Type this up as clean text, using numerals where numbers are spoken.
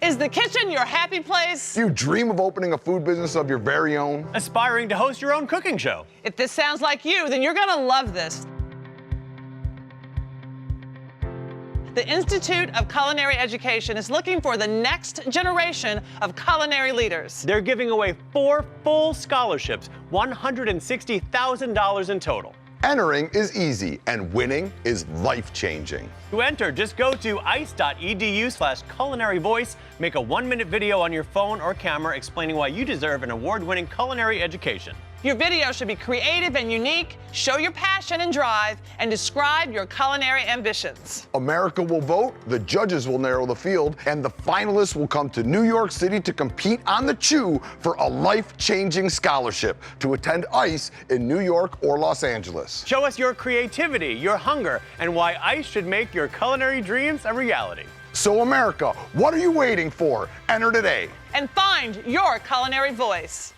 Is the kitchen your happy place? Do you dream of opening a food business of your very own? Aspiring to host your own cooking show? If this sounds like you, then you're gonna love this. The Institute of Culinary Education is looking for the next generation of culinary leaders. They're giving away 4 full scholarships, $160,000 in total. Entering is easy, and winning is life-changing. To enter, just go to ice.edu/culinaryvoice, make a 1-minute video on your phone or camera explaining why you deserve an award-winning culinary education. Your video should be creative and unique, show your passion and drive, and describe your culinary ambitions. America will vote, the judges will narrow the field, and the finalists will come to New York City to compete on the Chew for a life-changing scholarship to attend ICE in New York or Los Angeles. Show us your creativity, your hunger, and why ICE should make your culinary dreams a reality. So America, what are you waiting for? Enter today. And find your culinary voice.